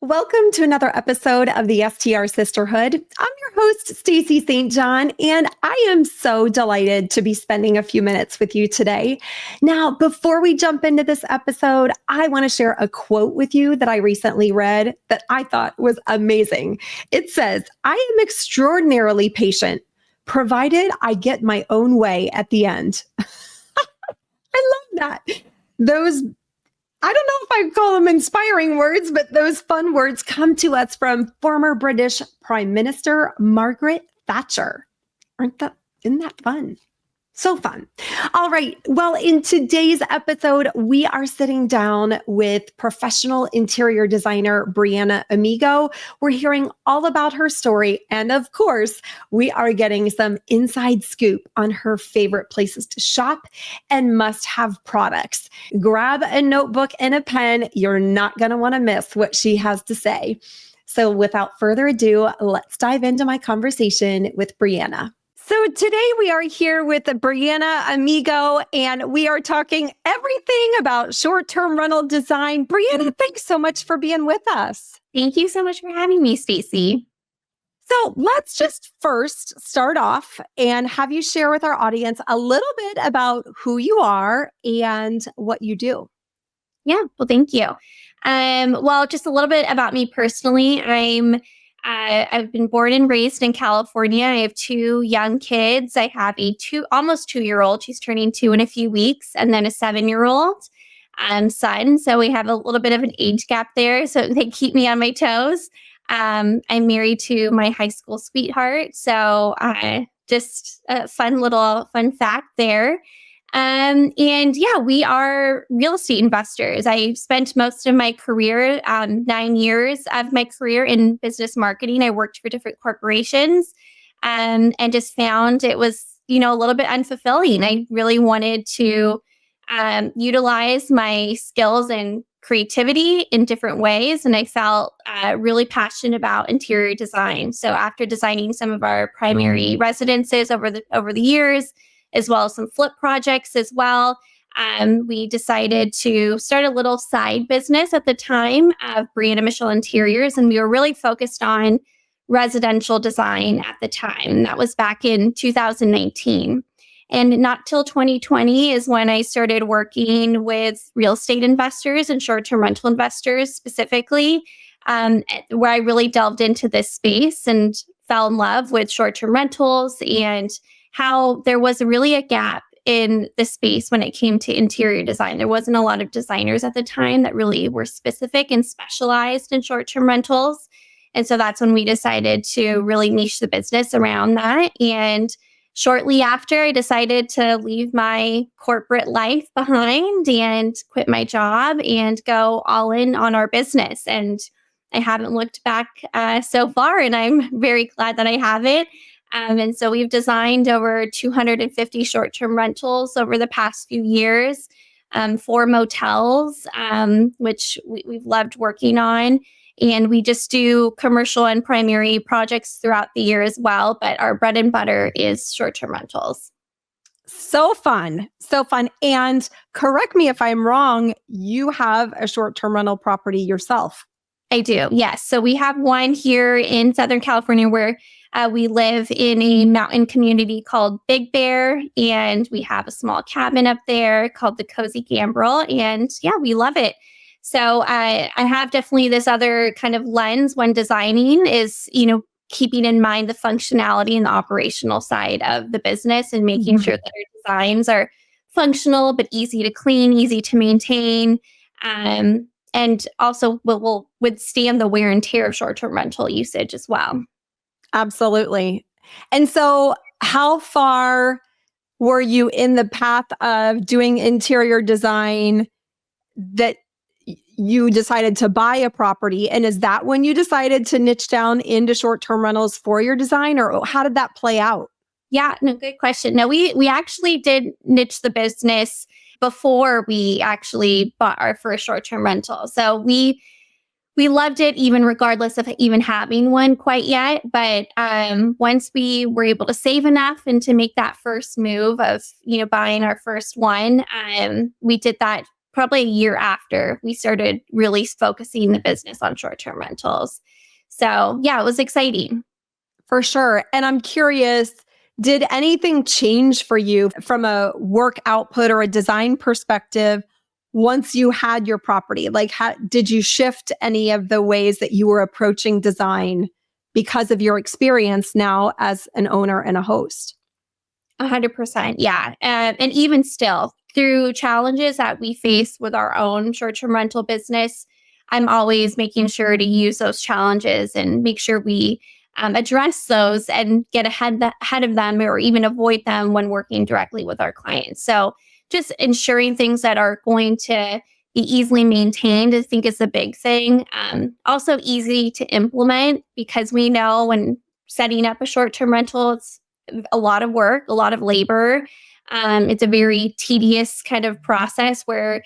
Welcome to another episode of the STR Sisterhood. I'm your host, Stacey St. John, and I am so delighted to be spending a few minutes with you today. Now, before we jump into this episode, I want to share a quote with you that I recently read that I thought was amazing. It says, "I am extraordinarily patient, provided I get my own way at the end." I love that. Those I don't know if I call them inspiring words, but those fun words come to us from former British Prime Minister Margaret Thatcher. Isn't that fun? So fun. All right. Well, in today's episode, we are sitting down with professional interior designer Brianna Amigo. We're hearing all about her story. And of course, we are getting some inside scoop on her favorite places to shop and must-have products. Grab a notebook and a pen. You're not going to want to miss what she has to say. So without further ado, let's dive into my conversation with Brianna. So today we are here with Brianna Amigo, and we are talking everything about short-term rental design. Brianna, thanks so much for being with us. Thank you so much for having me, Stacey. So let's just first start off and have you share with our audience a little bit about who you are and what you do. Yeah, well, thank you. Well, just a little bit about me personally. I've been born and raised in California. I have two young kids. I have a almost 2-year-old. She's turning 2 in a few weeks, and then a 7-year-old son. So we have a little bit of an age gap there. So they keep me on my toes. I'm married to my high school sweetheart. So just a fun fact there. And yeah, we are real estate investors. I spent most of my career, 9 years of my career in business marketing. I worked for different corporations and just found it was, a little bit unfulfilling. I really wanted to utilize my skills and creativity in different ways. And I felt really passionate about interior design. So after designing some of our primary residences over the years, as well as some flip projects as well. We decided to start a little side business at the time of Brianna Michelle Interiors, and we were really focused on residential design at the time. That was back in 2019. And not till 2020 is when I started working with real estate investors and short-term rental investors specifically, where I really delved into this space and fell in love with short-term rentals and how there was really a gap in the space when it came to interior design. There wasn't a lot of designers at the time that really were specific and specialized in short-term rentals. And so that's when we decided to really niche the business around that. And shortly after, I decided to leave my corporate life behind and quit my job and go all in on our business. And I haven't looked back so far, and I'm very glad that I haven't. And so we've designed over 250 short-term rentals over the past few years, 4 motels, which we've loved working on. And we just do commercial and primary projects throughout the year as well. But our bread and butter is short-term rentals. So fun. So fun. And correct me if I'm wrong, you have a short-term rental property yourself. I do, yes. So we have one here in Southern California where we live in a mountain community called Big Bear, and we have a small cabin up there called the Cozy Gambrel, and yeah, we love it. So I have definitely this other kind of lens when designing is, keeping in mind the functionality and the operational side of the business and making sure that our designs are functional but easy to clean, easy to maintain, and also will withstand the wear and tear of short-term rental usage as well. Absolutely. And so how far were you in the path of doing interior design that you decided to buy a property? And is that when you decided to niche down into short-term rentals for your design, or how did that play out? Yeah, no, good question. No, we actually did niche the business before we actually bought our first short-term rental. So we loved it, even regardless of even having one quite yet. But once we were able to save enough and to make that first move of, buying our first one, we did that probably a year after we started really focusing the business on short-term rentals. So yeah, it was exciting. For sure. And I'm curious, did anything change for you from a work output or a design perspective once you had your property? Like, did you shift any of the ways that you were approaching design because of your experience now as an owner and a host? 100%. Yeah. And even still, through challenges that we face with our own short-term rental business, I'm always making sure to use those challenges and make sure we address those and get ahead of them or even avoid them when working directly with our clients. So just ensuring things that are going to be easily maintained, I think is a big thing. Also easy to implement because we know when setting up a short-term rental, it's a lot of work, a lot of labor. It's a very tedious kind of process where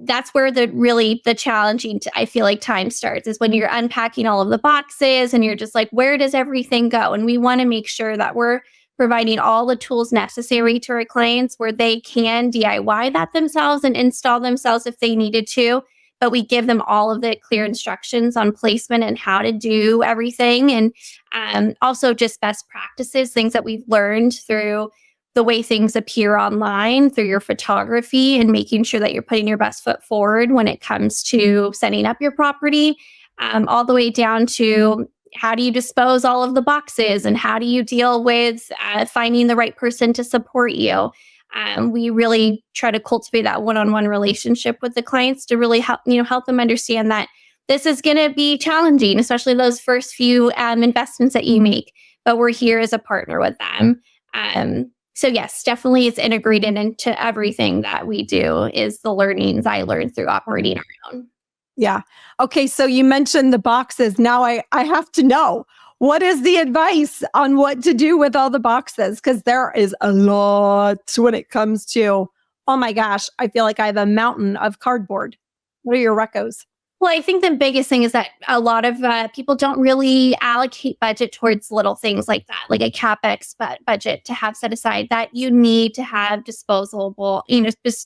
that's where the challenging, I feel like, time starts is when you're unpacking all of the boxes and you're just like, where does everything go? And we want to make sure that we're providing all the tools necessary to our clients where they can DIY that themselves and install themselves if they needed to. But we give them all of the clear instructions on placement and how to do everything. And also just best practices, things that we've learned through the way things appear online, through your photography, and making sure that you're putting your best foot forward when it comes to setting up your property, all the way down to how do you dispose all of the boxes and how do you deal with finding the right person to support you. We really try to cultivate that one-on-one relationship with the clients to really help them understand that this is going to be challenging, especially those first few investments that you make, but we're here as a partner with them. So yes, definitely it's integrated into everything that we do is the learnings I learned through operating our own. Yeah. Okay. So you mentioned the boxes. Now I have to know, what is the advice on what to do with all the boxes? Because there is a lot when it comes to, oh my gosh, I feel like I have a mountain of cardboard. What are your recos? Well, I think the biggest thing is that a lot of people don't really allocate budget towards little things like that, like a CapEx budget to have set aside that you need to have disposable,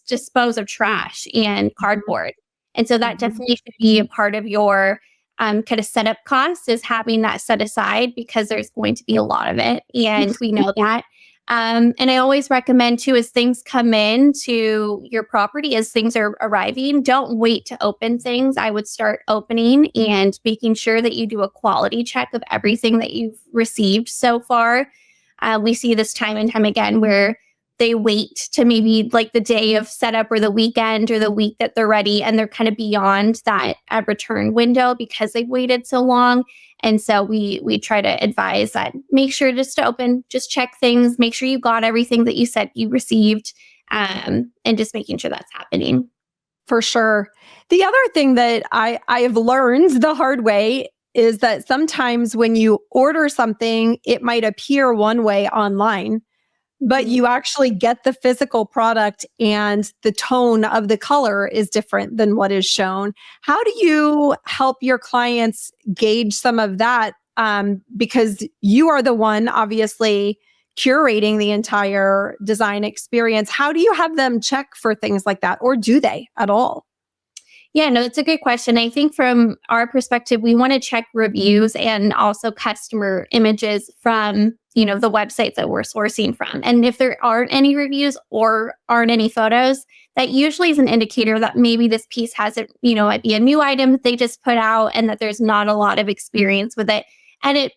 dispose of trash and cardboard. And so that definitely should be a part of your kind of setup costs is having that set aside because there's going to be a lot of it. And we know that. And I always recommend too, as things come in to your property, as things are arriving, don't wait to open things. I would start opening and making sure that you do a quality check of everything that you've received so far. We see this time and time again where they wait to maybe like the day of setup or the weekend or the week that they're ready, and they're kind of beyond that return window because they've waited so long. And so we try to advise that make sure just to open, just check things, make sure you got everything that you said you received, and just making sure that's happening. For sure. The other thing that I have learned the hard way is that sometimes when you order something, it might appear one way online, but you actually get the physical product and the tone of the color is different than what is shown. How do you help your clients gauge some of that? Because you are the one obviously curating the entire design experience. How do you have them check for things like that? Or do they at all? Yeah, no, it's a good question. I think from our perspective, we want to check reviews and also customer images from, the websites that we're sourcing from. And if there aren't any reviews or aren't any photos, that usually is an indicator that maybe this piece hasn't, might be a new item that they just put out and that there's not a lot of experience with it. And it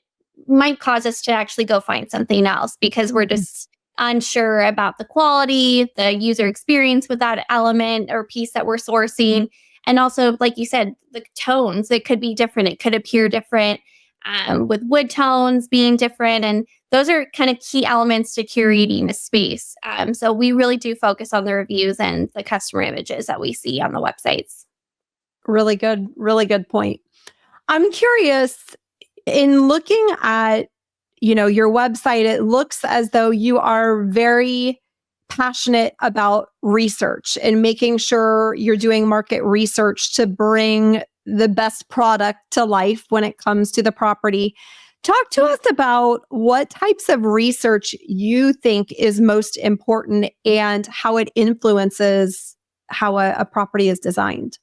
might cause us to actually go find something else because we're just unsure about the quality, the user experience with that element or piece that we're sourcing. And also, like you said, the tones, it could be different. It could appear different with wood tones being different. And those are kind of key elements to curating a space. So we really do focus on the reviews and the customer images that we see on the websites. Really good point. I'm curious, in looking at, your website, it looks as though you are very passionate about research and making sure you're doing market research to bring the best product to life when it comes to the property. Talk to us about what types of research you think is most important and how it influences how a property is designed?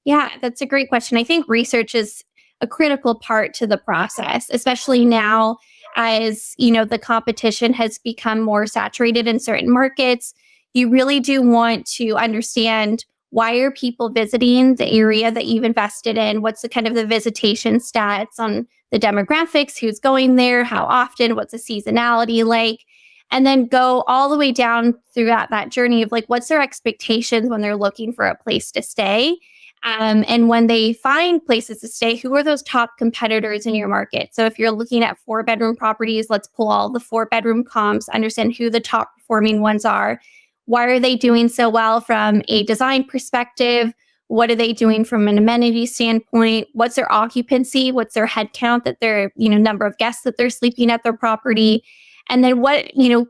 Yeah, that's a great question. I think research is a critical part to the process, especially now as, the competition has become more saturated in certain markets. You really do want to understand, why are people visiting the area that you've invested in? What's the kind of the visitation stats on the demographics, who's going there, how often, what's the seasonality like? And then go all the way down throughout that journey of like, what's their expectations when they're looking for a place to stay? And when they find places to stay, who are those top competitors in your market? So if you're looking at 4-bedroom properties, let's pull all the 4-bedroom comps, understand who the top performing ones are. Why are they doing so well from a design perspective? What are they doing from an amenity standpoint? What's their occupancy? What's their head count that they're, number of guests that they're sleeping at their property? And then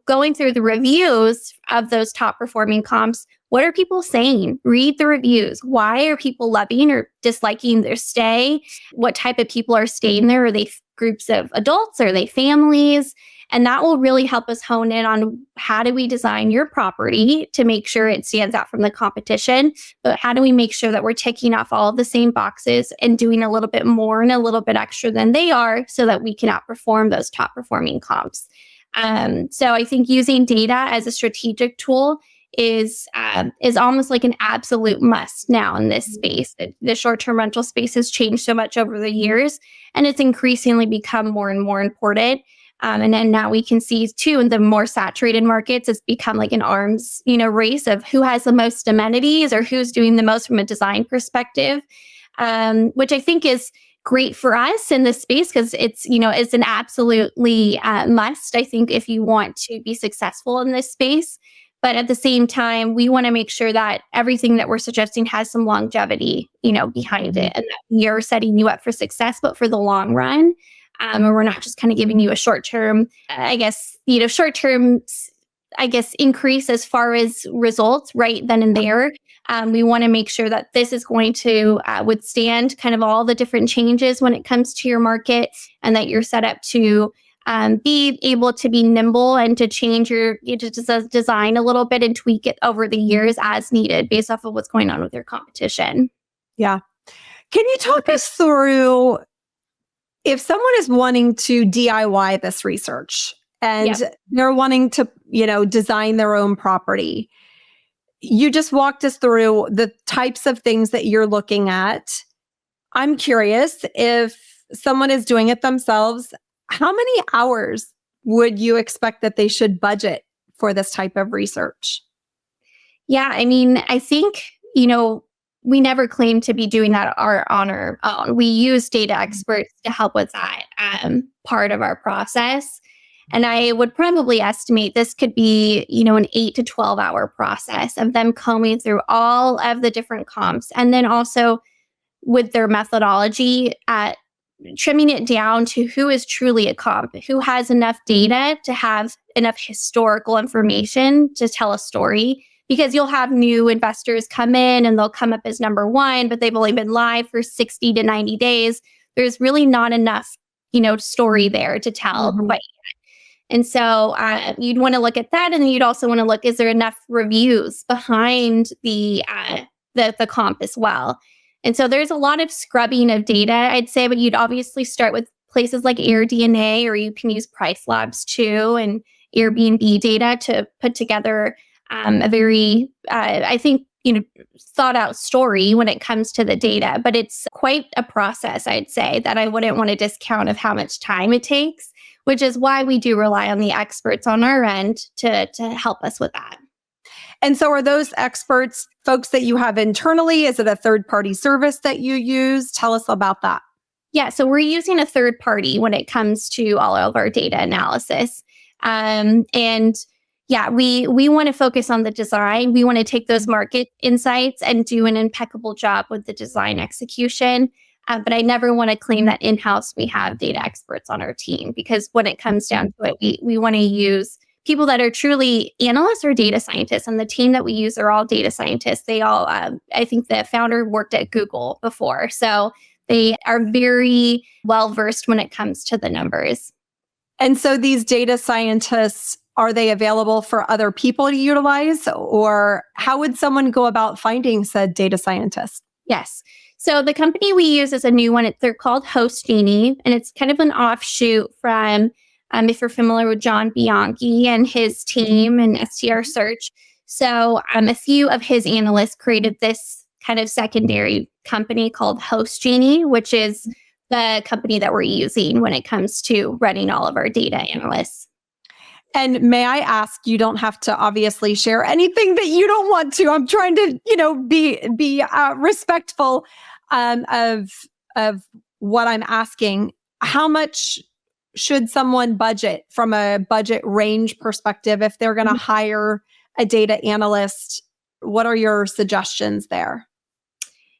going through the reviews of those top performing comps, what are people saying? Read the reviews. Why are people loving or disliking their stay? What type of people are staying there? Are they groups of adults? Are they families? And that will really help us hone in on, how do we design your property to make sure it stands out from the competition? But how do we make sure that we're ticking off all of the same boxes and doing a little bit more and a little bit extra than they are, so that we can outperform those top performing comps? So I think using data as a strategic tool is almost like an absolute must now in this space. The short-term rental space has changed so much over the years, and it's increasingly become more and more important. And then now we can see too, in the more saturated markets, it's become like an arms, race of who has the most amenities or who's doing the most from a design perspective, which I think is great for us in this space, because it's an absolutely must, I think, if you want to be successful in this space. But at the same time, we want to make sure that everything that we're suggesting has some longevity, behind it, and that we are setting you up for success, but for the long run. And we're not just kind of giving you a short-term, increase as far as results right then and there. We want to make sure that this is going to withstand kind of all the different changes when it comes to your market, and that you're set up to be able to be nimble and to change your design a little bit and tweak it over the years as needed, based off of what's going on with your competition. Yeah. Can you talk us through, if someone is wanting to DIY this research and they're wanting to, design their own property? You just walked us through the types of things that you're looking at. I'm curious, if someone is doing it themselves, how many hours would you expect that they should budget for this type of research? Yeah, I mean, I think, we never claim to be doing that on our own. We use data experts to help with that part of our process. And I would probably estimate this could be, an 8 to 12 hour process of them combing through all of the different comps. And then also with their methodology, trimming it down to who is truly a comp, who has enough data to have enough historical information to tell a story. Because you'll have new investors come in and they'll come up as number one, but they've only been live for 60 to 90 days. There's really not enough, story there to tell quite yet. And so you'd want to look at that. And then you'd also want to look, is there enough reviews behind the comp as well? And so there's a lot of scrubbing of data, I'd say, but you'd obviously start with places like AirDNA, or you can use Price Labs too, and Airbnb data to put together a very, thought out story when it comes to the data. But it's quite a process, I'd say, that I wouldn't want to discount of how much time it takes, which is why we do rely on the experts on our end to help us with that. And so are those experts folks that you have internally? Is it a third-party service that you use? Tell us about that. Yeah, so we're using a third party when it comes to all of our data analysis. We want to focus on the design. We want to take those market insights and do an impeccable job with the design execution. But I never want to claim that in-house we have data experts on our team, because when it comes down to it, we want to use people that are truly analysts or data scientists. And the team that we use are all data scientists. They all, I think the founder worked at Google before. So they are very well versed when it comes to the numbers. And so these data scientists are they available for other people to utilize? Or how would someone go about finding said data scientist? Yes. So the company we use is a new one. They're called HostGenie, and it's kind of an offshoot from, if you're familiar with John Bianchi and his team and STR Search. So a few of his analysts created this kind of secondary company called HostGenie, which is the company that we're using when it comes to running all of our data analysts. And may I ask, you don't have to obviously share anything that you don't want to. I'm trying to, be respectful of what I'm asking. How much should someone budget from a budget range perspective if they're going to hire a data analyst? What are your suggestions there?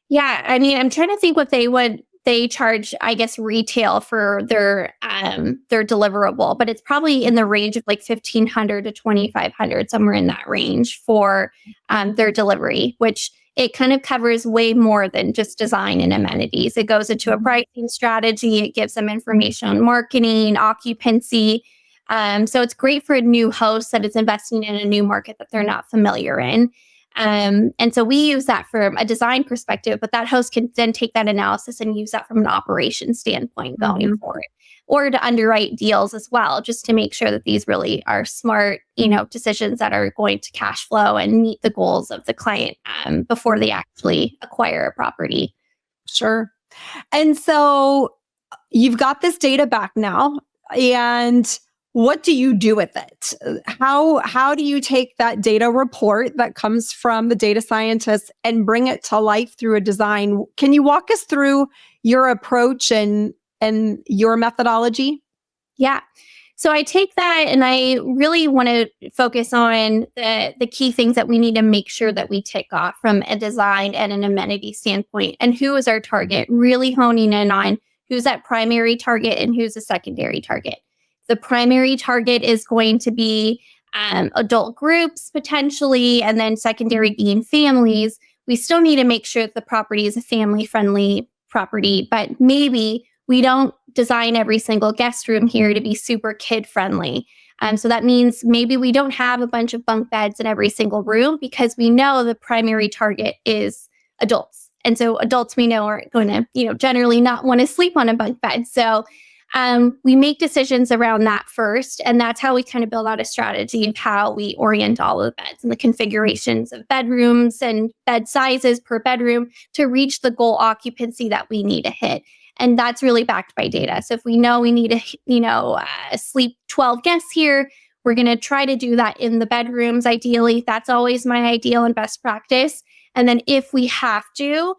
Yeah, I mean, I'm trying to think what they charge, I guess, retail for their deliverable, but it's probably in the range of like $1,500 to $2,500, somewhere in that range for their delivery, which it kind of covers way more than just design and amenities. It goes into a pricing strategy. It gives them information on marketing, occupancy. So it's great for a new host that is investing in a new market that they're not familiar in. And so we use that from a design perspective, but that host can then take that analysis and use that from an operations standpoint going forward, or to underwrite deals as well, just to make sure that these really are smart, decisions that are going to cash flow and meet the goals of the client before they actually acquire a property. Sure. And so you've got this data back now, and what do you do with it? How do you take that data report that comes from the data scientists and bring it to life through a design? Can you walk us through your approach and your methodology? Yeah. So I take that and I really want to focus on the key things that we need to make sure that we tick off from a design and an amenity standpoint, and who is our target, really honing in on who's that primary target and who's a secondary target. The primary target is going to be adult groups potentially, and then secondary being families. We still need to make sure that the property is a family-friendly property, but maybe we don't design every single guest room here to be super kid-friendly. So that means maybe we don't have a bunch of bunk beds in every single room because we know the primary target is adults. And so adults we know are going to, generally not want to sleep on a bunk bed. So we make decisions around that first, and that's how we kind of build out a strategy of how we orient all of the beds and the configurations of bedrooms and bed sizes per bedroom to reach the goal occupancy that we need to hit. And that's really backed by data. So if we know we need to, sleep 12 guests here, we're going to try to do that in the bedrooms. Ideally, that's always my ideal and best practice. And then if we have to,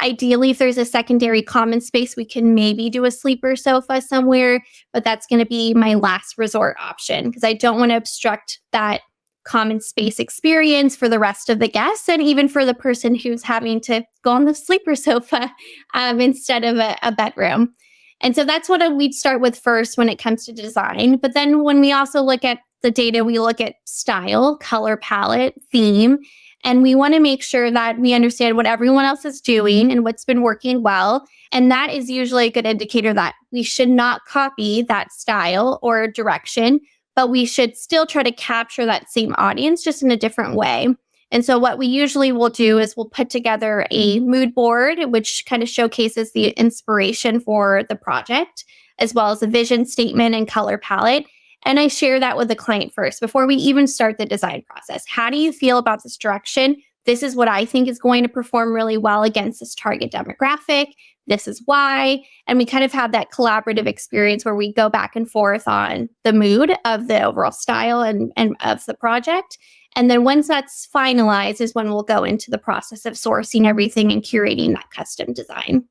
ideally, if there's a secondary common space, we can maybe do a sleeper sofa somewhere, but that's going to be my last resort option because I don't want to obstruct that common space experience for the rest of the guests and even for the person who's having to go on the sleeper sofa instead of a bedroom. And so that's what we'd start with first when it comes to design. But then when we also look at the data, we look at style, color palette, theme. And we want to make sure that we understand what everyone else is doing and what's been working well. And that is usually a good indicator that we should not copy that style or direction, but we should still try to capture that same audience just in a different way. And so what we usually will do is we'll put together a mood board, which kind of showcases the inspiration for the project, as well as a vision statement and color palette. And I share that with the client first before we even start the design process. How do you feel about this direction? This is what I think is going to perform really well against this target demographic. This is why. And we kind of have that collaborative experience where we go back and forth on the mood of the overall style and of the project. And then once that's finalized is when we'll go into the process of sourcing everything and curating that custom design.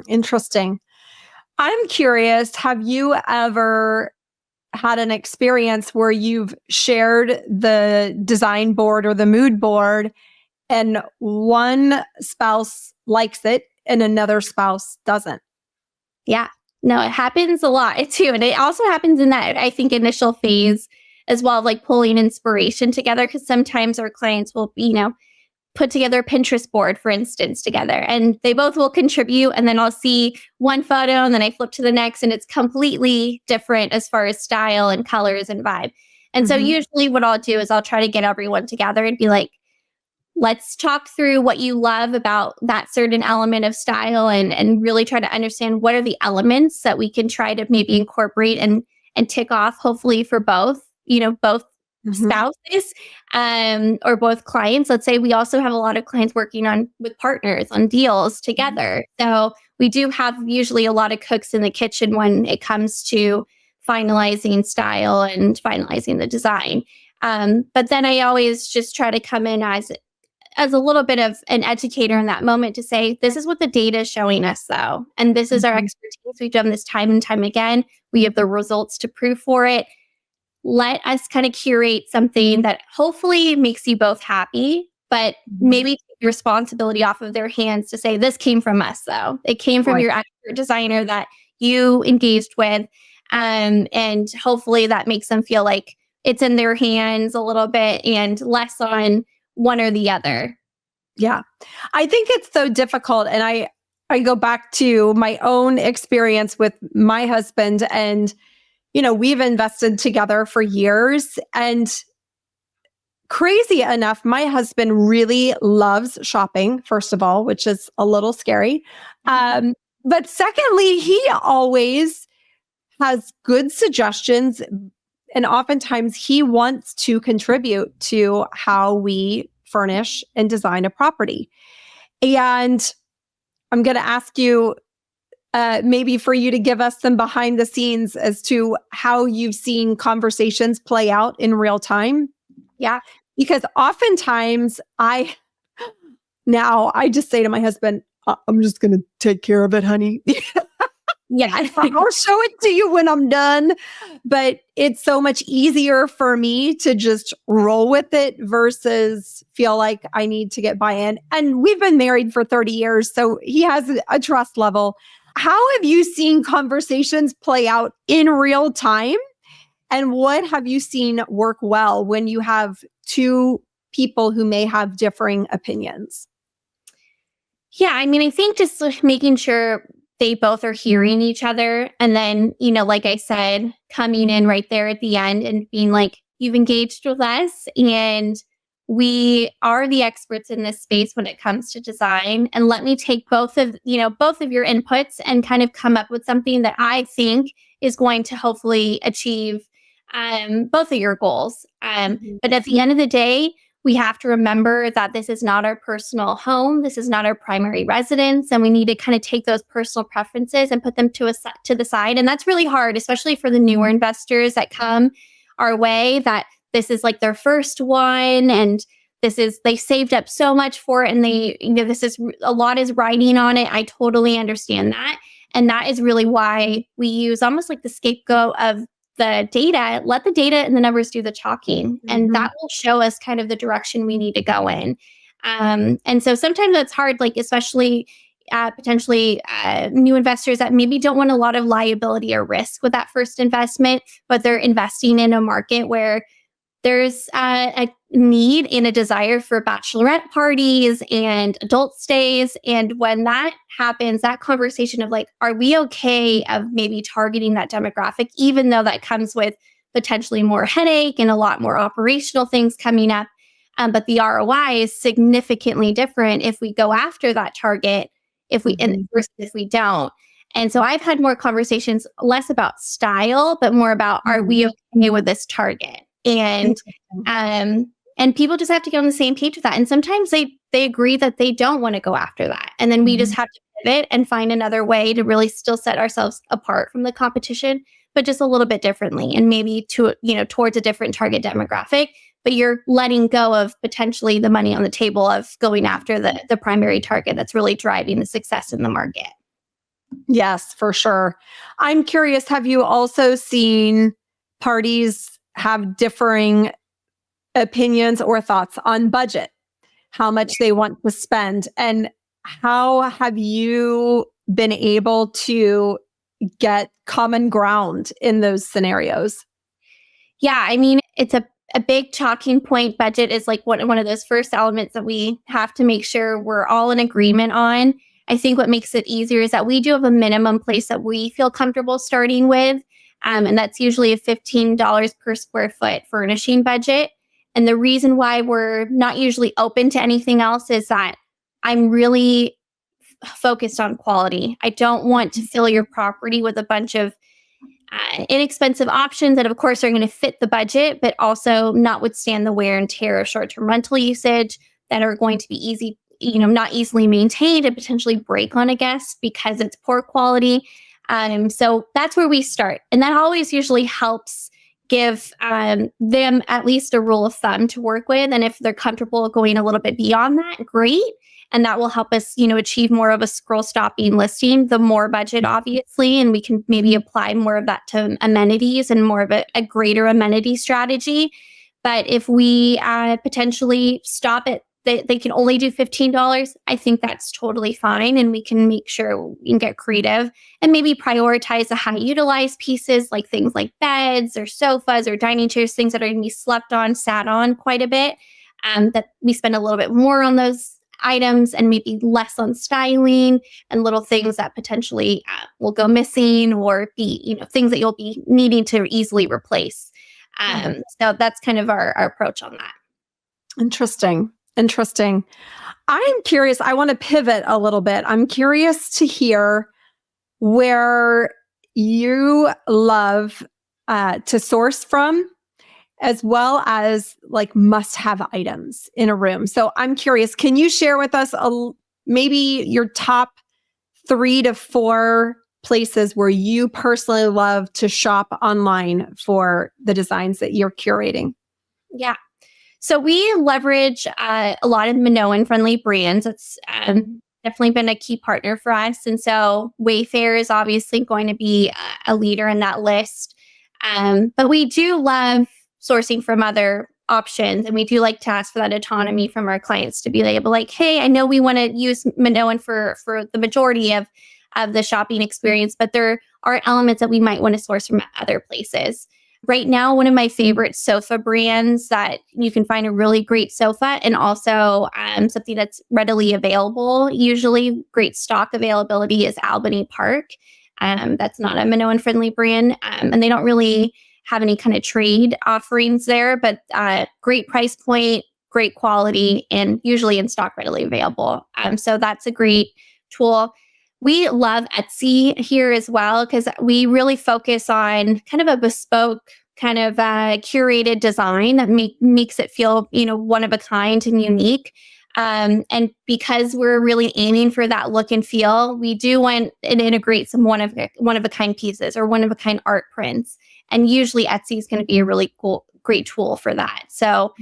Interesting. I'm curious, have you ever had an experience where you've shared the design board or the mood board and one spouse likes it and another spouse doesn't? Yeah, no, it happens a lot too. And it also happens in that, I think, initial phase as well, like pulling inspiration together, because sometimes our clients will, put together a Pinterest board, for instance, together, and they both will contribute. And then I'll see one photo and then I flip to the next and it's completely different as far as style and colors and vibe. And so usually what I'll do is I'll try to get everyone together and be like, let's talk through what you love about that certain element of style and really try to understand what are the elements that we can try to maybe incorporate and tick off, hopefully for both, both spouses or both clients. Let's say we also have a lot of clients working with partners on deals together. So we do have usually a lot of cooks in the kitchen when it comes to finalizing style and finalizing the design. But then I always just try to come in as a little bit of an educator in that moment to say, this is what the data is showing us though. And this is our expertise. We've done this time and time again. We have the results to prove for it. Let us kind of curate something that hopefully makes you both happy, but maybe take the responsibility off of their hands to say, this came from us though. It came from your expert designer that you engaged with. And hopefully that makes them feel like it's in their hands a little bit and less on one or the other. Yeah. I think it's so difficult. And I go back to my own experience with my husband, and, we've invested together for years, and crazy enough, my husband really loves shopping, first of all, which is a little scary. But secondly, he always has good suggestions. And oftentimes he wants to contribute to how we furnish and design a property. And I'm going to ask you maybe for you to give us some behind the scenes as to how you've seen conversations play out in real time. Yeah. Because oftentimes I just say to my husband, I'm just going to take care of it, honey. Yeah. I'll show it to you when I'm done. But it's so much easier for me to just roll with it versus feel like I need to get buy-in. And we've been married for 30 years, so he has a trust level. How have you seen conversations play out in real time? And what have you seen work well when you have two people who may have differing opinions? Yeah. I mean, I think just making sure they both are hearing each other. And then, like I said, coming in right there at the end and being like, you've engaged with us and we are the experts in this space when it comes to design. And let me take both of your inputs and kind of come up with something that I think is going to hopefully achieve both of your goals. But at the end of the day, we have to remember that this is not our personal home. This is not our primary residence. And we need to kind of take those personal preferences and put them to the side. And that's really hard, especially for the newer investors that come our way, that this is like their first one. And they saved up so much for it. And a lot is riding on it. I totally understand that. And that is really why we use almost like the scapegoat of the data. Let the data and the numbers do the chalking, and that will show us kind of the direction we need to go in. And so sometimes that's hard, like especially potentially new investors that maybe don't want a lot of liability or risk with that first investment, but they're investing in a market where there's a need and a desire for bachelorette parties and adult stays. And when that happens, that conversation of like, are we okay of maybe targeting that demographic, even though that comes with potentially more headache and a lot more operational things coming up. But the ROI is significantly different if we go after that target, versus if we don't. And so I've had more conversations, less about style, but more about, are we okay with this target? And people just have to get on the same page with that. And sometimes they agree that they don't want to go after that. And then we just have to pivot and find another way to really still set ourselves apart from the competition, but just a little bit differently, and maybe towards a different target demographic. But you're letting go of potentially the money on the table of going after the primary target that's really driving the success in the market. Yes, for sure. I'm curious, have you also seen parties have differing opinions or thoughts on budget, how much they want to spend, and how have you been able to get common ground in those scenarios? Yeah, I mean, it's a a big talking point. Budget is like one of those first elements that we have to make sure we're all in agreement on. I think what makes it easier is that we do have a minimum place that we feel comfortable starting with. And that's usually a $15 per square foot furnishing budget. And the reason why we're not usually open to anything else is that I'm really focused on quality. I don't want to fill your property with a bunch of inexpensive options that, of course, are going to fit the budget, but also not withstand the wear and tear of short-term rental usage that are going to be easy, not easily maintained and potentially break on a guest because it's poor quality. So that's where we start. And that always usually helps give them at least a rule of thumb to work with. And if they're comfortable going a little bit beyond that, great. And that will help us, achieve more of a scroll stopping listing, the more budget, obviously, and we can maybe apply more of that to amenities and more of a greater amenity strategy. But if we potentially stop it, they can only do $15, I think that's totally fine. And we can make sure we can get creative and maybe prioritize the high utilized pieces like things like beds or sofas or dining chairs, things that are going to be slept on, sat on quite a bit, that we spend a little bit more on those items and maybe less on styling and little things that potentially will go missing or be, things that you'll be needing to easily replace. So that's kind of our approach on that. Interesting. I'm curious. I want to pivot a little bit. I'm curious to hear where you love to source from, as well as like must-have items in a room. So I'm curious, can you share with us maybe your top 3 to 4 places where you personally love to shop online for the designs that you're curating? Yeah. So we leverage a lot of Minoan-friendly brands. It's definitely been a key partner for us. And so Wayfair is obviously going to be a leader in that list. But we do love sourcing from other options. And we do like to ask for that autonomy from our clients to be able like, hey, I know we want to use Minoan for the majority of the shopping experience, but there are elements that we might want to source from other places. Right now, one of my favorite sofa brands that you can find a really great sofa and also something that's readily available, usually great stock availability, is Albany Park. That's not a Minoan-friendly brand, and they don't really have any kind of trade offerings there, but great price point, great quality, and usually in stock, readily available. So that's a great tool. We love Etsy here as well because we really focus on kind of a bespoke, kind of curated design that makes it feel, one of a kind and unique. And because we're really aiming for that look and feel, we do want it integrate some one of a kind pieces or one of a kind art prints. And usually Etsy is going to be a really great tool for that. So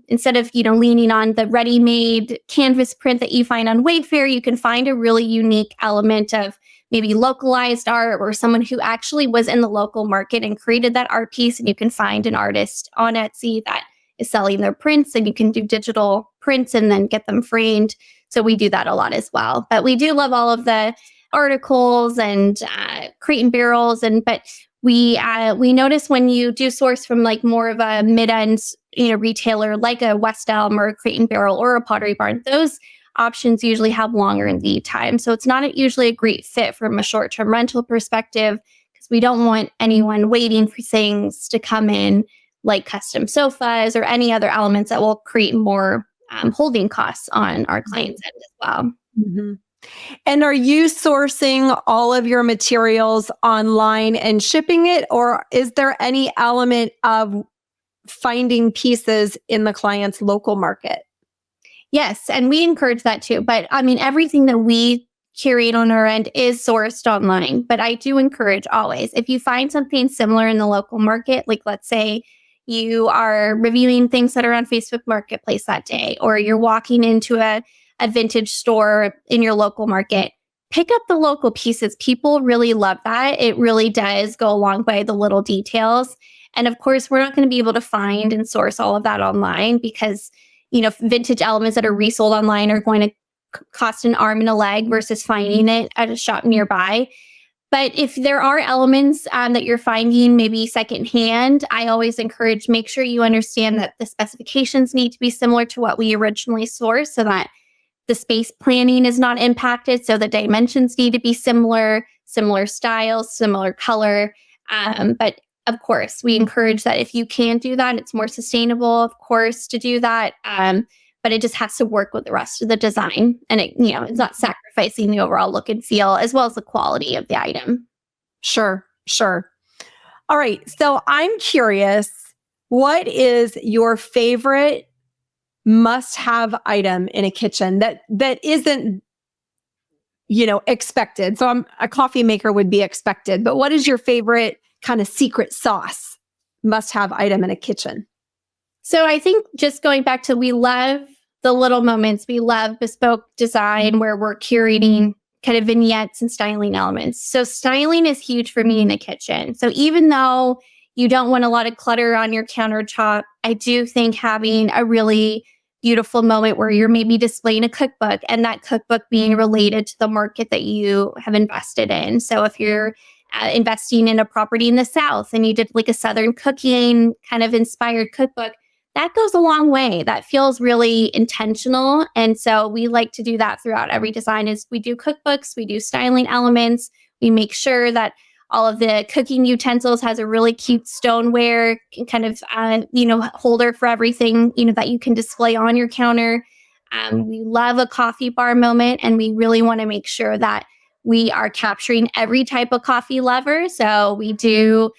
instead of, leaning on the ready-made canvas print that you find on Wayfair, you can find a really unique element of maybe localized art or someone who actually was in the local market and created that art piece. And you can find an artist on Etsy that is selling their prints, and you can do digital prints and then get them framed. So we do that a lot as well. But we do love all of the articles and crate and barrels, but we notice when you do source from like more of a mid-end, retailer like a West Elm or a Crate and Barrel or a Pottery Barn, those options usually have longer lead time. So it's not usually a great fit from a short-term rental perspective because we don't want anyone waiting for things to come in like custom sofas or any other elements that will create more holding costs on our clients' end as well. Mm-hmm. And are you sourcing all of your materials online and shipping it, or is there any element of finding pieces in the client's local market? Yes, and we encourage that too. But I mean, everything that we curate on our end is sourced online. But I do encourage always, if you find something similar in the local market, like let's say you are reviewing things that are on Facebook Marketplace that day, or you're walking into a vintage store in your local market, pick up the local pieces. People really love that. It really does go a long way, the little details. And of course, we're not going to be able to find and source all of that online because, vintage elements that are resold online are going to cost an arm and a leg versus finding it at a shop nearby. But if there are elements that you're finding maybe secondhand, I always encourage make sure you understand that the specifications need to be similar to what we originally sourced so that the space planning is not impacted. So the dimensions need to be similar, similar styles, similar color. But of course, we encourage that if you can do that, it's more sustainable, of course, to do that. But it just has to work with the rest of the design, and it's not sacrificing the overall look and feel as well as the quality of the item. Sure, sure. All right. So I'm curious, what is your favorite must-have item in a kitchen that isn't, expected? So a coffee maker would be expected, but what is your favorite kind of secret sauce must-have item in a kitchen? So I think just going back to, we love the little moments. We love bespoke design where we're curating kind of vignettes and styling elements. So styling is huge for me in the kitchen. So even though you don't want a lot of clutter on your countertop, I do think having a really beautiful moment where you're maybe displaying a cookbook and that cookbook being related to the market that you have invested in. So if you're investing in a property in the South and you did like a Southern cooking kind of inspired cookbook, that goes a long way. That feels really intentional. And so we like to do that throughout every design. Is we do cookbooks, we do styling elements, we make sure that all of the cooking utensils has a really cute stoneware kind of holder for everything that you can display on your counter. We love a coffee bar moment, and we really want to make sure that we are capturing every type of coffee lover. So we do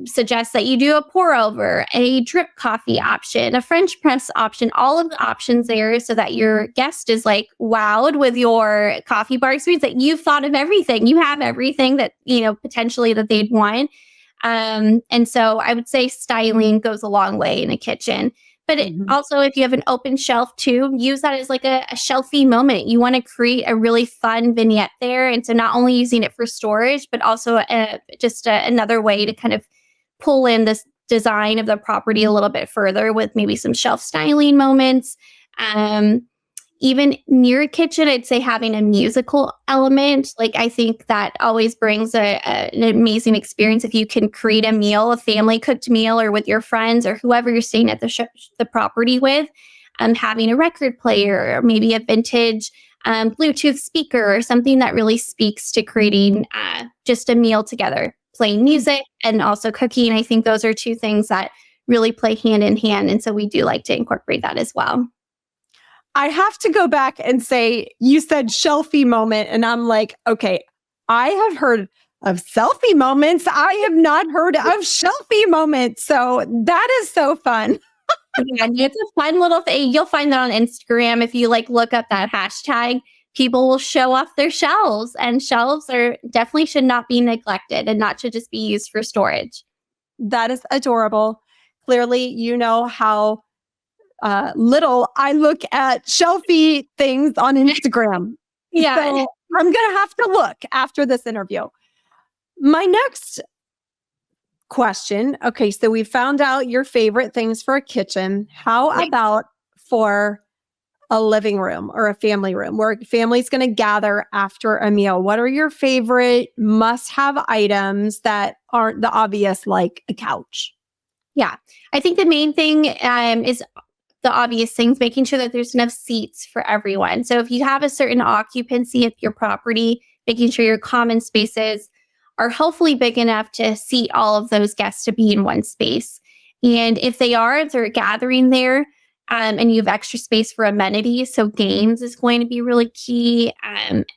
suggest that you do a pour over, a drip coffee option, a French press option, all of the options there so that your guest is like wowed with your coffee bar experience, that you've thought of everything. You have everything that, potentially that they'd want. And so I would say styling goes a long way in a kitchen. But also, if you have an open shelf too, use that as like a shelfie moment. You want to create a really fun vignette there. And so not only using it for storage, but also another way to kind of pull in this design of the property a little bit further with maybe some shelf styling moments. Even near a kitchen, I'd say having a musical element. Like, I think that always brings an amazing experience if you can create a meal, a family cooked meal, or with your friends or whoever you're staying at the property with, having a record player or maybe a vintage Bluetooth speaker or something that really speaks to creating just a meal together. Playing music and also cooking. I think those are two things that really play hand in hand. And so we do like to incorporate that as well. I have to go back and say, you said shelfie moment, and I'm like, okay, I have heard of selfie moments. I have not heard of shelfie moments. So that is so fun. Yeah, it's a fun little thing. You'll find that on Instagram. If you look up that hashtag, people will show off their shelves, and shelves definitely should not be neglected and not should just be used for storage. That is adorable. Clearly, you know how little I look at shelfie things on Instagram. Yeah. So I'm going to have to look after this interview. My next question. Okay, so we found out your favorite things for a kitchen. How about for a living room or a family room where a family's going to gather after a meal? What are your favorite must-have items that aren't the obvious, like a couch? Yeah, I think the main thing is the obvious things, making sure that there's enough seats for everyone. So if you have a certain occupancy at your property, making sure your common spaces are hopefully big enough to seat all of those guests to be in one space. And if they're gathering there, and you have extra space for amenities, so games is going to be really key.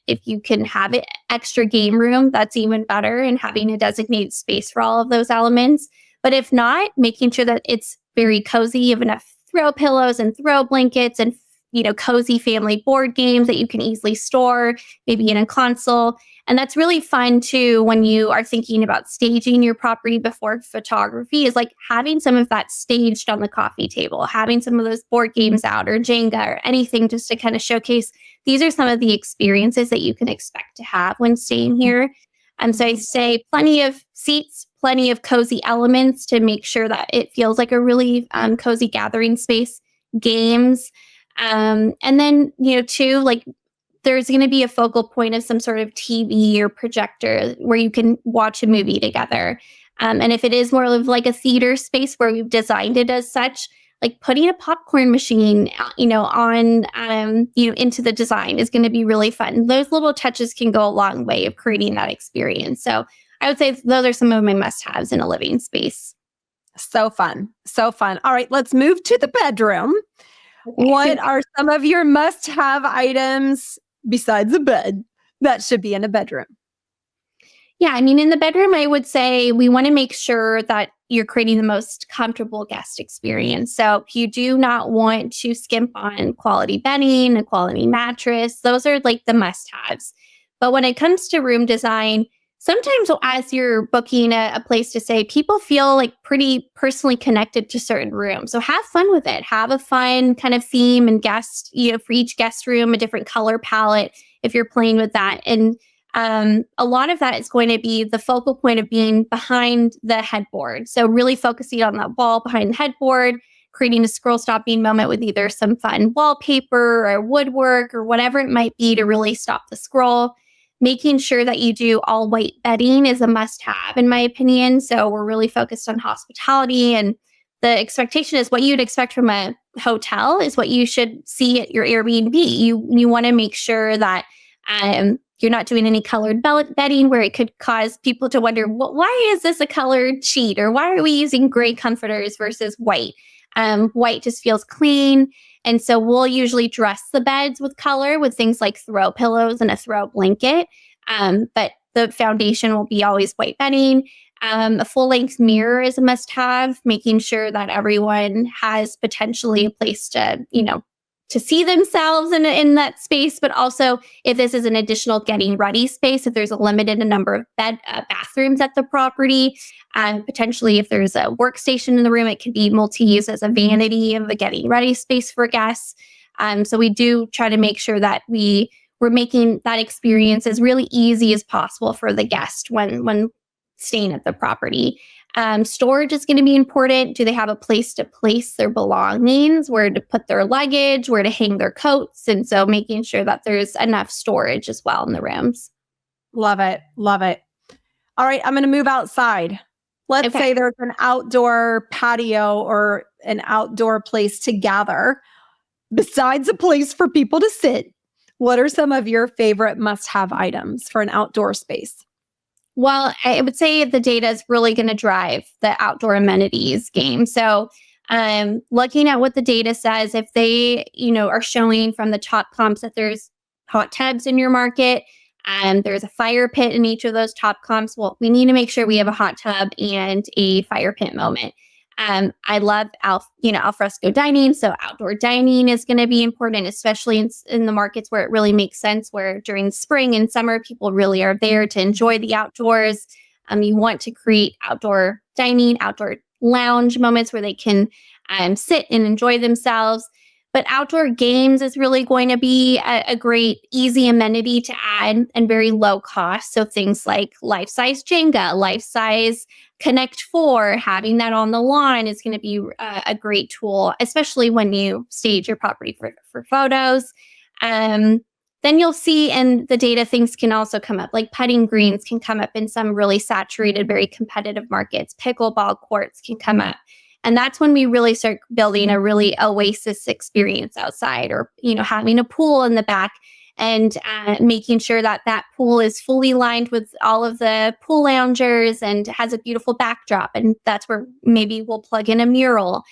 If you can have it extra game room, that's even better, and having a designated space for all of those elements. But if not, making sure that it's very cozy, you have enough throw pillows and throw blankets and cozy family board games that you can easily store, maybe in a console. And that's really fun too when you are thinking about staging your property before photography, is like having some of that staged on the coffee table, having some of those board games out or Jenga or anything, just to kind of showcase these are some of the experiences that you can expect to have when staying here. So I say plenty of seats, plenty of cozy elements to make sure that it feels like a really cozy gathering space, games. And then, too, like there's going to be a focal point of some sort of TV or projector where you can watch a movie together. And if it is more of like a theater space where we've designed it as such, like putting a popcorn machine, on, into the design is going to be really fun. Those little touches can go a long way of creating that experience. So I would say those are some of my must-haves in a living space. So fun. So fun. All right, let's move to the bedroom. Okay. What are some of your must-have items besides a bed that should be in a bedroom? Yeah, I mean, in the bedroom, I would say we want to make sure that you're creating the most comfortable guest experience. So you do not want to skimp on quality bedding, a quality mattress. Those are like the must-haves. But when it comes to room design, sometimes as you're booking a place to stay, people feel like pretty personally connected to certain rooms. So have fun with it. Have a fun kind of theme and guest, for each guest room, a different color palette if you're playing with that. And a lot of that is going to be the focal point of being behind the headboard. So really focusing on that wall behind the headboard, creating a scroll stopping moment with either some fun wallpaper or woodwork or whatever it might be to really stop the scroll. Making sure that you do all white bedding is a must have, in my opinion. So we're really focused on hospitality, and the expectation is what you'd expect from a hotel is what you should see at your Airbnb. You want to make sure that you're not doing any colored bedding where it could cause people to wonder, why is this a colored sheet? Or why are we using gray comforters versus white? White just feels clean. And so we'll usually dress the beds with color with things like throw pillows and a throw blanket. But the foundation will be always white bedding. A full length mirror is a must have, making sure that everyone has potentially a place to see themselves in that space, but also if this is an additional getting ready space, if there's a limited number of bathrooms at the property, potentially if there's a workstation in the room, it could be multi-use as a vanity of a getting ready space for guests. So we do try to make sure that we're making that experience as really easy as possible for the guest when staying at the property. Storage is going to be important. Do they have a place to place their belongings, where to put their luggage, where to hang their coats? And so making sure that there's enough storage as well in the rooms. Love it. Love it. All right, I'm going to move outside. Let's say there's an outdoor patio or an outdoor place to gather. Besides a place for people to sit, what are some of your favorite must-have items for an outdoor space? Well, I would say the data is really going to drive the outdoor amenities game. So looking at what the data says, if they, are showing from the top comps that there's hot tubs in your market, and there's a fire pit in each of those top comps, well, we need to make sure we have a hot tub and a fire pit moment. I love alfresco dining. So outdoor dining is going to be important, especially in the markets where it really makes sense, where during spring and summer, people really are there to enjoy the outdoors. You want to create outdoor dining, outdoor lounge moments where they can sit and enjoy themselves. But outdoor games is really going to be a great, easy amenity to add and very low cost. So things like life-size Jenga, life-size Connect 4, having that on the lawn is going to be a great tool, especially when you stage your property for photos. Then you'll see in the data, things can also come up, like putting greens can come up in some really saturated, very competitive markets. Pickleball courts can come up. And that's when we really start building a really Oasis experience outside, or, having a pool in the back and making sure that that pool is fully lined with all of the pool loungers and has a beautiful backdrop. And that's where maybe we'll plug in a mural,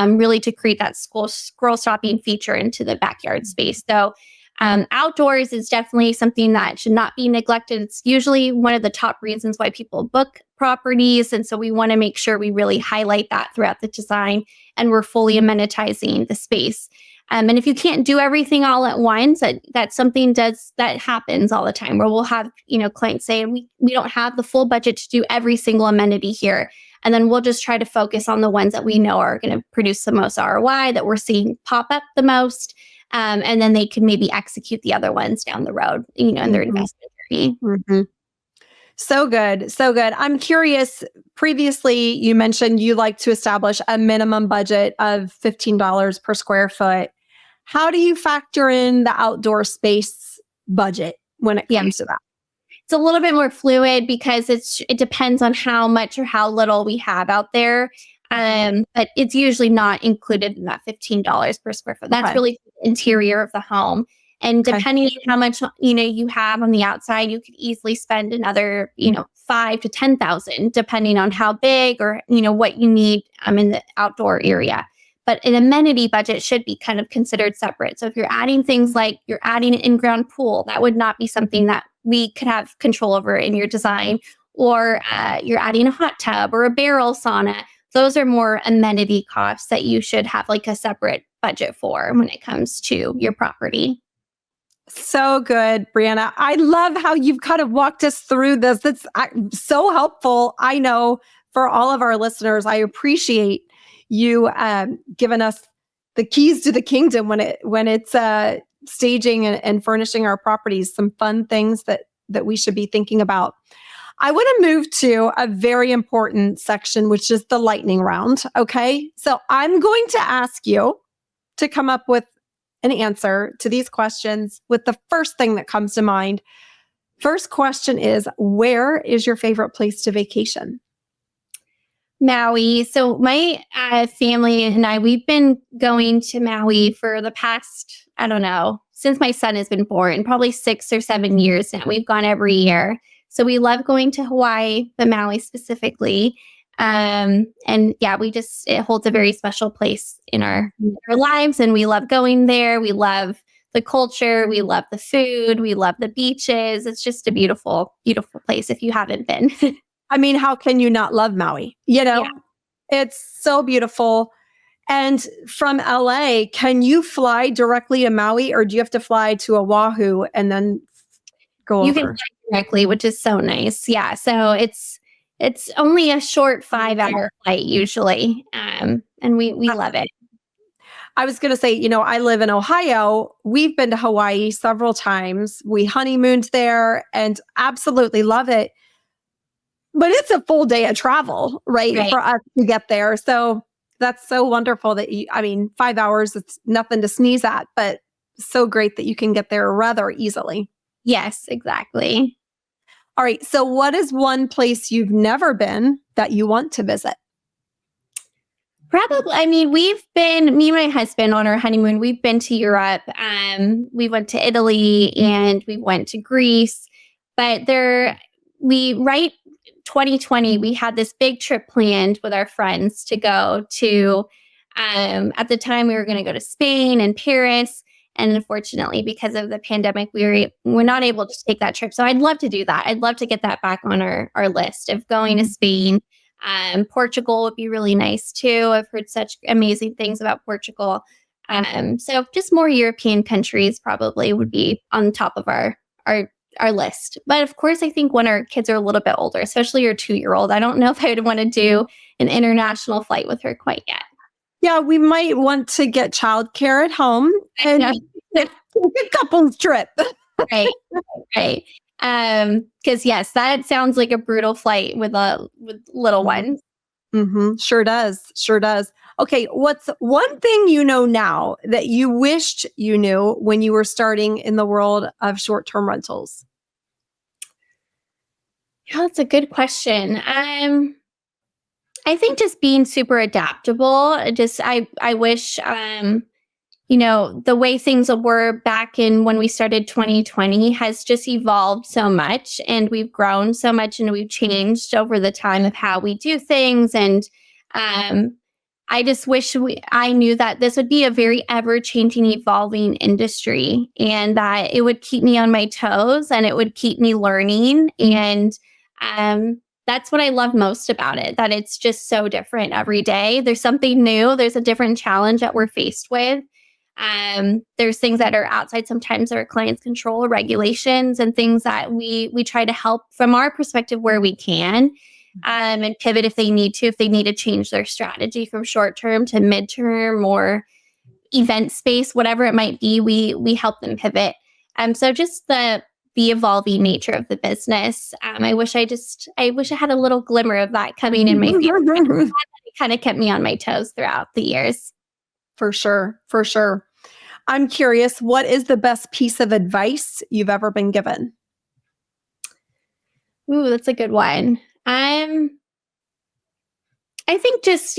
really to create that scroll stopping feature into the backyard space. So outdoors is definitely something that should not be neglected. It's usually one of the top reasons why people book properties. And so we want to make sure we really highlight that throughout the design, and we're fully amenitizing the space. And if you can't do everything all at once, that's something that happens all the time, where we'll have, clients say, we don't have the full budget to do every single amenity here. And then we'll just try to focus on the ones that we know are going to produce the most ROI, that we're seeing pop up the most. And then they can maybe execute the other ones down the road, in their investment journey. Mm-hmm. So good. So good. I'm curious, previously you mentioned you like to establish a minimum budget of $15 per square foot. How do you factor in the outdoor space budget when it comes to that? It's a little bit more fluid because it depends on how much or how little we have out there. But it's usually not included in that $15 per square foot. That's really the interior of the home. And depending on how much, you have on the outside, you could easily spend another, $5,000 to $10,000, depending on how big or, what you need in the outdoor area. But an amenity budget should be kind of considered separate. So if you're adding things like you're adding an in-ground pool, that would not be something that we could have control over in your design. Or you're adding a hot tub or a barrel sauna. Those are more amenity costs that you should have like a separate budget for when it comes to your property. So good, Brianna. I love how you've kind of walked us through this. That's so helpful. I know for all of our listeners, I appreciate you giving us the keys to the kingdom when it's staging and furnishing our properties. Some fun things that we should be thinking about. I want to move to a very important section, which is the lightning round. Okay, so I'm going to ask you to come up with an answer to these questions with the first thing that comes to mind. First question is, where is your favorite place to vacation? Maui. So my family and I, we've been going to Maui for the past, I don't know, since my son has been born, probably 6 or 7 years now. We've gone every year. So we love going to Hawaii, but Maui specifically. And yeah, it holds a very special place in our lives, and we love going there. We love the culture. We love the food. We love the beaches. It's just a beautiful, beautiful place if you haven't been. I mean, how can you not love Maui? It's so beautiful. And from LA, can you fly directly to Maui, or do you have to fly to Oahu and then go over? You can fly directly, which is so nice. Yeah. So it's only a short 5-hour flight usually. And we love it. I was going to say, I live in Ohio. We've been to Hawaii several times. We honeymooned there and absolutely love it. But it's a full day of travel, right? For us to get there. So that's so wonderful that 5 hours, it's nothing to sneeze at, but so great that you can get there rather easily. Yes, exactly. All right. So what is one place you've never been that you want to visit? Probably, me and my husband on our honeymoon, we've been to Europe. We went to Italy and we went to Greece. But 2020, we had this big trip planned with our friends to go to, at the time we were going to go to Spain and Paris. And unfortunately, because of the pandemic, we're not able to take that trip. So I'd love to do that. I'd love to get that back on our list of going to Spain. Portugal would be really nice too. I've heard such amazing things about Portugal. So just more European countries probably would be on top of our list. But of course, I think when our kids are a little bit older, especially your 2-year-old, I don't know if I would want to do an international flight with her quite yet. Yeah, we might want to get childcare at home and take a couple's trip. Right. Because yes, that sounds like a brutal flight with little ones. Mm-hmm. Sure does. Okay, what's one thing you know now that you wished you knew when you were starting in the world of short-term rentals? Yeah, that's a good question. I think just being super adaptable. I wish, the way things were back in when we started 2020 has just evolved so much, and we've grown so much, and we've changed over the time of how we do things. And I just wish I knew that this would be a very ever-changing, evolving industry, and that it would keep me on my toes and it would keep me learning. And that's what I love most about it, that it's just so different every day. There's something new. There's a different challenge that we're faced with. There's things that are outside sometimes our clients' control, regulations, and things that we try to help from our perspective where we can, and pivot if they need to change their strategy from short term to midterm or event space, whatever it might be, we help them pivot. So just the evolving nature of the business. I wish I had a little glimmer of that coming in my future. It kind of kept me on my toes throughout the years. For sure. I'm curious, what is the best piece of advice you've ever been given? Ooh, that's a good one. I think just,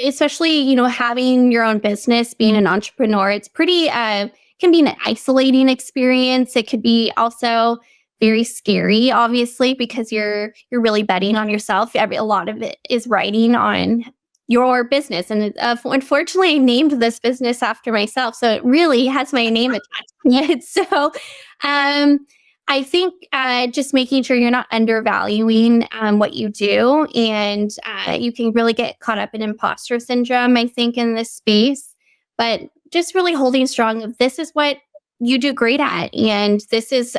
especially, having your own business, being an entrepreneur, it's pretty, can be an isolating experience. It could be also very scary, obviously, because you're really betting on yourself. A lot of it is riding on your business. And unfortunately, I named this business after myself. So it really has my name attached to it. So, um, I think just making sure you're not undervaluing what you do, and you can really get caught up in imposter syndrome, I think, in this space. But just really holding strong of this is what you do great at, and this is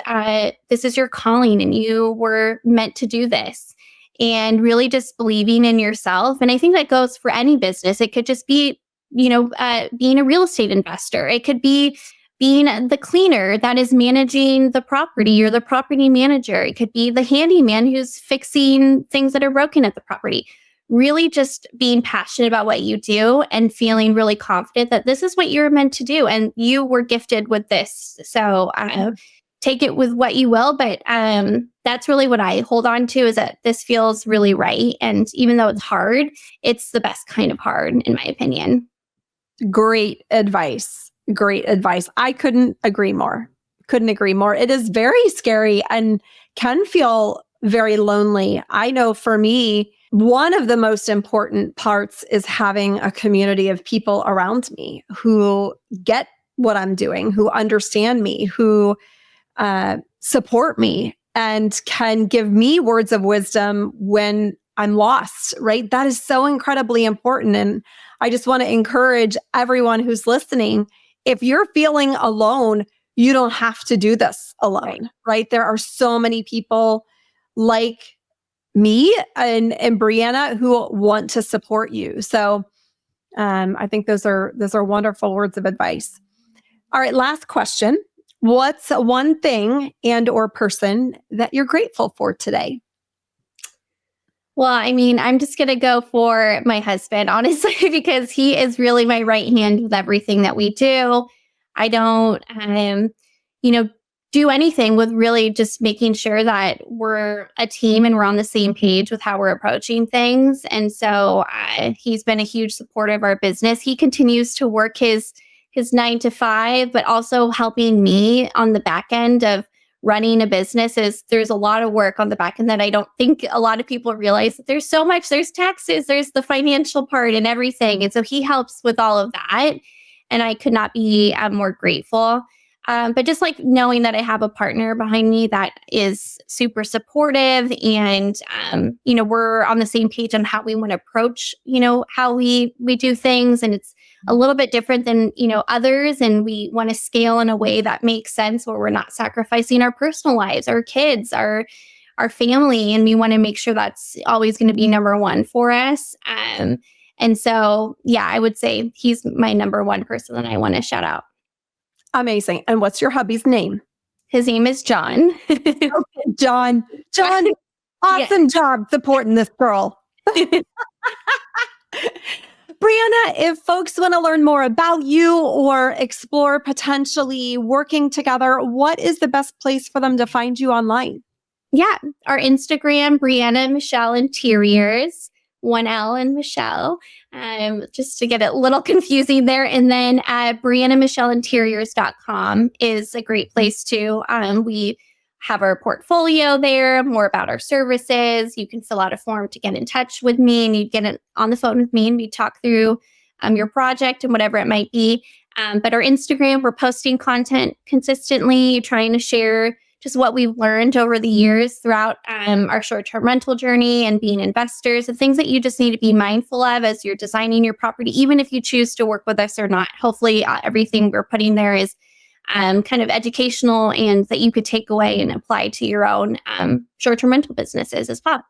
your calling, and you were meant to do this, and really just believing in yourself. And I think that goes for any business. It could just be, being a real estate investor. It could be being the cleaner that is managing the property or the property manager. It could be the handyman who's fixing things that are broken at the property. Really just being passionate about what you do and feeling really confident that this is what you're meant to do and you were gifted with this. So take it with what you will. But that's really what I hold on to, is that this feels really right. And even though it's hard, it's the best kind of hard, in my opinion. Great advice. Great advice. I couldn't agree more. Couldn't agree more. It is very scary and can feel very lonely. I know for me, one of the most important parts is having a community of people around me who get what I'm doing, who understand me, who support me, and can give me words of wisdom when I'm lost, right? That is so incredibly important. And I just want to encourage everyone who's listening, if you're feeling alone, you don't have to do this alone, right? There are so many people like me and Brianna who want to support you. So I think those are wonderful words of advice. All right, last question. What's one thing and or person that you're grateful for today? Well, I mean, I'm just going to go for my husband, honestly, because he is really my right hand with everything that we do. I don't, do anything with really just making sure that we're a team and we're on the same page with how we're approaching things. And so he's been a huge supporter of our business. He continues to work his 9 to 5, but also helping me on the back end of running a business. There's a lot of work on the back end that I don't think a lot of people realize. That there's so much, there's taxes, there's the financial part and everything. And so he helps with all of that. And I could not be more grateful. But just like knowing that I have a partner behind me that is super supportive, and, we're on the same page on how we want to approach, how we do things. And it's a little bit different than, others. And we want to scale in a way that makes sense, where we're not sacrificing our personal lives, our kids, our family. And we want to make sure that's always going to be number one for us. And so, yeah, I would say he's my number one person that I want to shout out. Amazing. And what's your hubby's name? His name is John. Okay, John, awesome job supporting this girl. Brianna, if folks want to learn more about you or explore potentially working together, what is the best place for them to find you online? Yeah, our Instagram, Brianna Michelle Interiors, 1L in Michelle, just to get it a little confusing there. And then BriannaMichelleInteriors.com is a great place too. We have our portfolio there, more about our services. You can fill out a form to get in touch with me, and you get it on the phone with me, and we talk through your project and whatever it might be. But our Instagram, we're posting content consistently, trying to share just what we've learned over the years throughout our short-term rental journey and being investors, the things that you just need to be mindful of as you're designing your property, even if you choose to work with us or not. Hopefully everything we're putting there is kind of educational and that you could take away and apply to your own short-term rental businesses as well.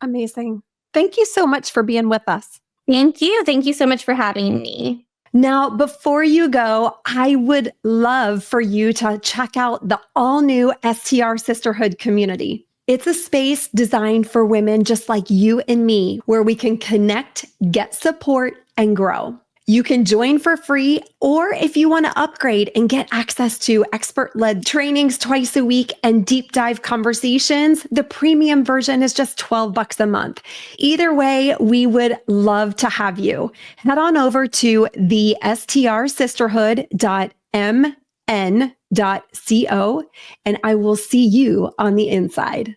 Amazing. Thank you so much for being with us. Thank you. Thank you so much for having me. Now, before you go, I would love for you to check out the all-new STR Sisterhood community. It's a space designed for women just like you and me, where we can connect, get support, and grow. You can join for free, or if you want to upgrade and get access to expert-led trainings twice a week and deep dive conversations, the premium version is just $12 a month. Either way, we would love to have you. Head on over to the strsisterhood.mn.co, and I will see you on the inside.